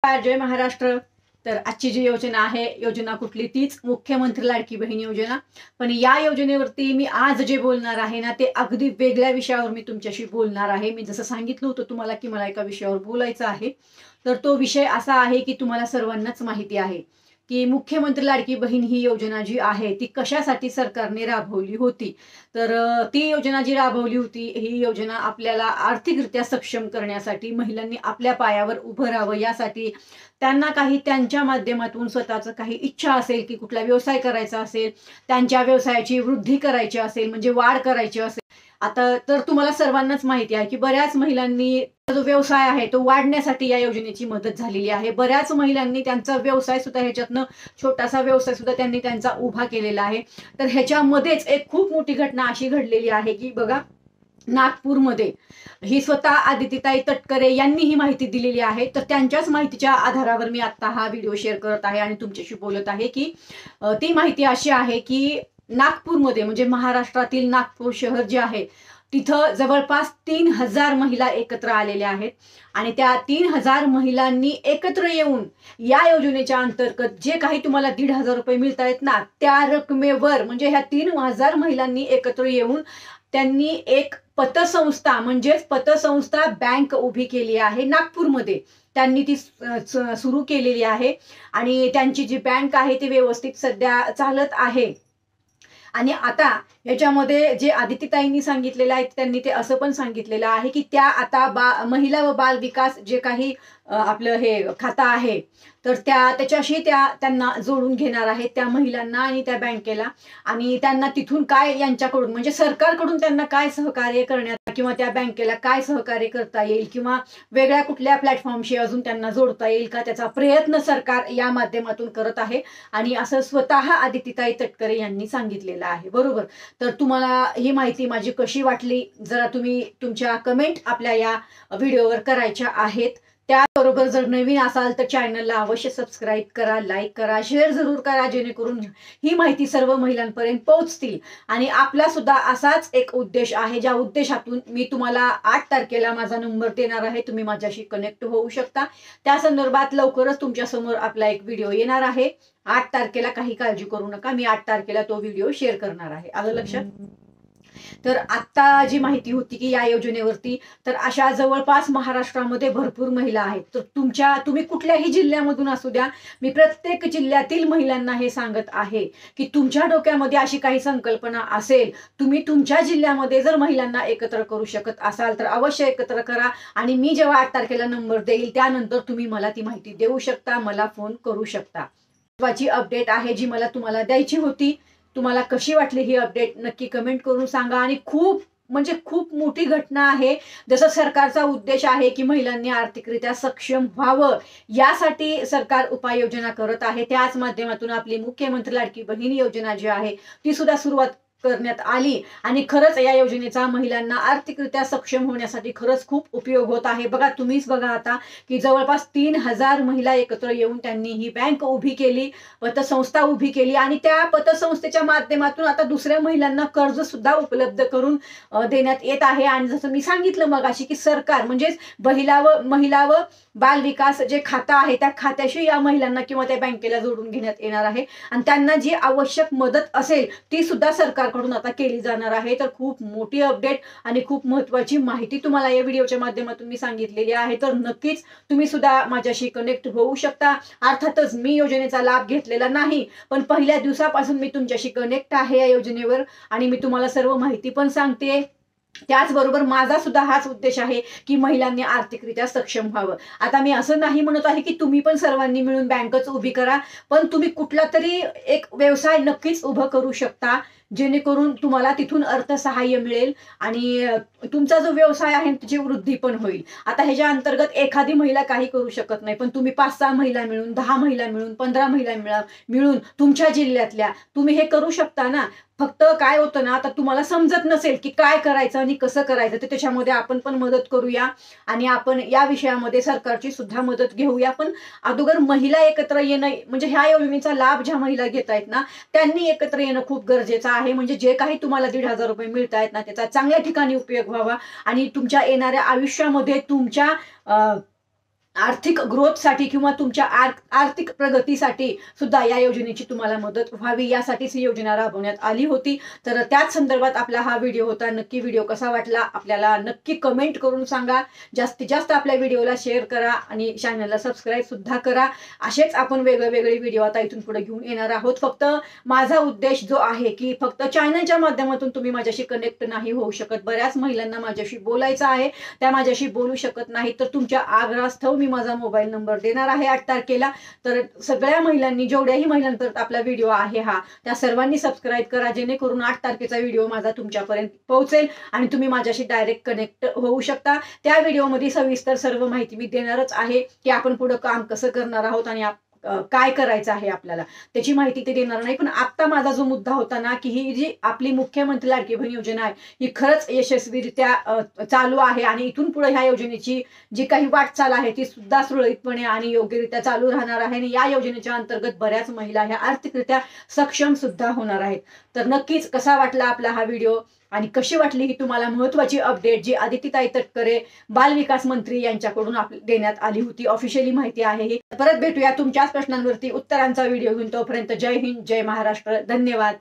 जय महाराष्ट्र। तर आजची जी योजना आहे, योजना कुठली? तीच मुख्यमंत्री लाडकी बहीण योजना। पण या योजनेवरती मी आज जे बोलणार आहे ना, ते अगदी वेगळ्या विषयावर मी तुमच्याशी बोलणार आहे। मी जसं सांगितलं होतं तुम्हाला की मला एका विषयावर बोलायचं आहे, तर तो विषय असा आहे की तुम्हाला सर्वांनाच माहिती आहे की मुख्यमंत्री लाडकी बहीण ही योजना जी आहे ती कशासाठी सरकारने राबवली होती। तर ती योजना जी राबवली होती, ही योजना आपल्याला आर्थिकरित्या सक्षम करण्यासाठी, महिलांनी आपल्या पायावर उभं राहावं यासाठी, त्यांना काही त्यांच्या माध्यमातून स्वतःचं काही इच्छा असेल की कुठला व्यवसाय करायचा असेल, त्यांच्या व्यवसायाची वृद्धी करायची असेल, म्हणजे वाढ करायची असेल। आता तर तुम्हाला सर्वांनाच माहिती आहे की बऱ्याच महिलांनी जो व्यवसाय आहे तो वाढण्यासाठी या योजनेची मदत झालेली आहे। बऱ्याच महिलांनी त्यांचा व्यवसाय सुद्धा ह्याच्यातनं छोटासा व्यवसाय सुद्धा त्यांनी त्यांचा उभा केलेला आहे। तर ह्याच्यामध्येच एक खूप मोठी घटना अशी घडलेली आहे की बघा, नागपूरमध्ये ही स्वतः आदितीताई तटकरे यांनी ही माहिती दिलेली आहे। तर त्यांच्याच माहितीच्या आधारावर मी आता हा व्हिडिओ शेअर करत आहे आणि तुमच्याशी बोलत आहे की ती माहिती अशी आहे की नागपूरमध्ये, म्हणजे महाराष्ट्रातील नागपूर शहर जे आहे तिथं जवळपास 3000 महिला एकत्र आलेल्या आहेत आणि त्या 3000 महिलांनी एकत्र येऊन या योजनेच्या अंतर्गत जे काही तुम्हाला 1500 रुपये मिळत आहेत ना, त्या रकमेवर, म्हणजे ह्या 3000 महिलांनी एकत्र येऊन त्यांनी एक पतसंस्था, म्हणजेच पतसंस्था बँक उभी केली आहे नागपूरमध्ये। त्यांनी ती सुरू केलेली आहे आणि त्यांची जी बँक आहे ती व्यवस्थित सध्या चालत आहे। आणि आता ह्याच्यामध्ये जे आदितीताईंनी सांगितलेलं आहे, त्यांनी ते असं पण सांगितलेलं आहे की त्या आता महिला व बाल विकास जे काही आपलं हे खातं आहे, तर त्याच्याशी त्यांना जोडून घेणार आहेत, त्या महिलांना आणि त्या बँकेला। आणि त्यांना तिथून काय, यांच्याकडून म्हणजे सरकारकडून त्यांना काय सहकार्य करण्यात किंवा त्या बँकेला काय सहकार्य करता येईल किंवा वेगळ्या कुठल्या प्लॅटफॉर्मशी अजून त्यांना जोडता येईल का, त्याचा प्रयत्न सरकार या माध्यमातून करत आहे। आणि असं स्वतः आदितीताई तटकरे यांनी सांगितलेलं आहे, बरोबर? तर तुम्हाला ही माहिती माझी कशी वाटली, जरा तुम्ही तुमच्या कमेंट आपल्या या व्हिडिओवर करायच्या आहेत। त्याबरोबर जर नवीन असाल तर चॅनलला अवश्य सबस्क्राईब करा, लाईक करा, शेअर जरूर करा, जेणेकरून ही माहिती सर्व महिलांपर्यंत पोहोचतील। आणि आपला सुद्धा असाच एक उद्देश आहे, ज्या उद्देशातून मी तुम्हाला 8 तारखेला माझा नंबर देणार आहे, तुम्ही माझ्याशी कनेक्ट होऊ शकता। त्या संदर्भात लवकरच तुमच्या समोर आपला एक व्हिडिओ येणार आहे 8 तारखेला। काही काळजी करू नका, मी 8 तारखेला तो व्हिडिओ शेअर करणार आहे। आलं लक्षात? तर आता जी माहिती होती की या योजनेवरती, तर अशा जवळपास महाराष्ट्रामध्ये भरपूर महिला आहेत। तर तुम्ही कुठल्याही जिल्ह्यामधून असू द्या, मी प्रत्येक जिल्ह्यातील महिलांना हे सांगत आहे की तुमच्या डोक्यामध्ये अशी काही संकल्पना असेल, तुम्ही तुमच्या जिल्ह्यामध्ये जर महिलांना एकत्र करू शकत असाल तर अवश्य एकत्र करा। आणि मी जेव्हा 8 तारखेला नंबर देईल त्यानंतर तुम्ही मला ती माहिती देऊ शकता, मला फोन करू शकता। महत्त्वाची अपडेट आहे जी मला तुम्हाला द्यायची होती। तुम्हाला कशी वाटली ही अपडेट नक्की कमेंट करून सांगा। आणि खूप म्हणजे खूप मोठी घटना आहे। जसं सरकारचा उद्देश आहे की महिलांनी आर्थिकरित्या सक्षम व्हावं, यासाठी सरकार उपाययोजना करत आहे, त्याच माध्यमातून आपली मुख्यमंत्री लाडकी बहीण योजना जी आहे ती सुद्धा सुरुवात करण्यात आली। आणि खरंच या योजनेचा महिलांना आर्थिकरित्या सक्षम होण्यासाठी खरंच खूप उपयोग होत आहे। बघा, तुम्हीच बघा आता की जवळपास 3000 महिला एकत्र येऊन त्यांनी ही बँक उभी केली, पतसंस्था उभी केली आणि त्या पतसंस्थेच्या माध्यमातून आता दुसऱ्या महिलांना कर्ज सुद्धा उपलब्ध करून देण्यात येत आहे। आणि जसं मी सांगितलं मगाशी की सरकार, म्हणजेच महिला व बाल विकास जे खातं आहे त्या खात्याशी या महिलांना किंवा त्या बँकेला जोडून घेण्यात येणार आहे आणि त्यांना जी आवश्यक मदत असेल ती सुद्धा सरकारकडून आता केली जाणार आहे। तर खूप मोठी अपडेट आणि खूप महत्त्वाची माहिती तुम्हाला या व्हिडिओच्या माध्यमातून मी सांगितलेली आहे। तर नक्कीच तुम्ही सुद्धा माझ्याशी कनेक्ट होऊ शकता। अर्थातच मी योजनेचा लाभ घेतलेला नाही, पण पहिल्या दिवसापासून मी तुमच्याशी कनेक्ट आहे या योजनेवर आणि मी तुम्हाला सर्व माहिती पण सांगते। त्याचबरोबर माझा सुद्धा हाच उद्देश आहे की महिलांनी आर्थिकरित्या सक्षम व्हावं। आता मी असं नाही म्हणत आहे की तुम्ही पण सर्वांनी मिळून बँकच उभी करा, पण तुम्ही कुठला तरी एक व्यवसाय नक्कीच उभं करू शकता, जेणेकरून तुम्हाला तिथून अर्थसहाय्य मिळेल आणि तुमचा जो व्यवसाय आहे त्याची वृद्धी पण होईल। आता ह्याच्या अंतर्गत एखादी महिला काही करू शकत नाही, पण तुम्ही 5-6 महिला मिळून, 10 महिला मिळून, 15 महिला मिळून तुमच्या जिल्ह्यातल्या तुम्ही हे करू शकता ना। फक्त काय होतं ना, आता तुम्हाला समजत नसेल की काय करायचं आणि कसं करायचं, तर त्याच्यामध्ये आपण पण मदत करूया आणि आपण या विषयामध्ये सरकारची सुद्धा मदत घेऊया। पण अगोदर महिला एकत्र येणं, म्हणजे ह्या योजनेचा लाभ ज्या महिला घेत आहेत ना त्यांनी एकत्र येणं खूप गरजेचं आहे। म्हणजे जे काही तुम्हाला 1500 रुपये मिळत आहेत ना, त्याचा चांगल्या ठिकाणी उपयोग व्हावा आणि तुमच्या येणाऱ्या आयुष्यामध्ये तुमच्या आर्थिक ग्रोथसाठी किंवा तुमच्या आर्थिक प्रगतीसाठी सुद्धा या योजनेची तुम्हाला मदत व्हावी, यासाठीच ही योजना राबवण्यात आली होती. तर त्याच संदर्भात आपला हा व्हिडिओ होता. नक्की व्हिडिओ कसा वाटला आपल्याला नक्की कमेंट करून सांगा. जास्तीत जास्त आपल्या व्हिडिओला शेअर करा आणि चॅनलला सबस्क्राईब सुद्धा करा. असेच आपण वेगळे व्हिडिओ आता इथून पुढे घेऊन येणार आहोत. फक्त माझा उद्देश जो आहे की फक्त चॅनलच्या माध्यमातून तुम्ही माझ्याशी कनेक्ट नाही होऊ शकत. बऱ्याच महिलांना माझ्याशी बोलायचं आहे, त्या माझ्याशी बोलू शकत नाही. तर तुमच्या आग्रहास्तव मी माझा मोबाईल नंबर देणार आहे 8 तारखेला. तर सगळ्या महिलांनी, जेवढ्याही महिलांपर्यंत आपला व्हिडिओ आहे हा, त्या सर्वांनी सबस्क्राईब करा, जेणेकरून 8 तारखेचा व्हिडिओ माझा तुमच्यापर्यंत पोहोचेल आणि तुम्ही माझ्याशी डायरेक्ट कनेक्ट होऊ शकता. त्या व्हिडिओमध्ये सविस्तर सर्व माहिती मी देणारच आहे की आपण पुढे काम कसं करणार आहोत आणि काय करायचं आहे आपल्याला, त्याची माहिती ते देणार नाही. पण आता माझा जो मुद्दा होता ना की ही जी आपली मुख्यमंत्री लाडकी बहीण योजना आहे ही खरंच यशस्वीरित्या चालू आहे आणि इथून पुढे ह्या योजनेची जी काही वाटचाल आहे ती सुद्धा सुरळीतपणे आणि योग्यरित्या चालू राहणार आहे आणि या योजनेच्या अंतर्गत बऱ्याच महिला ह्या आर्थिकरित्या सक्षम सुद्धा होणार आहेत. तर नक्कीच कसा वाटला आपला हा व्हिडिओ आणि कशी वाटली ही तुम्हाला महत्त्वाची अपडेट जी आदित्यताई तटकरे बालविकास मंत्री यांच्याकडून देण्यात आली होती, ऑफिशियली माहिती आहे ही. परत भेटूया तुमच्याच प्रश्नांवरती उत्तरांचा व्हिडिओ घेऊन. तोपर्यंत जय हिंद, जय महाराष्ट्र, धन्यवाद.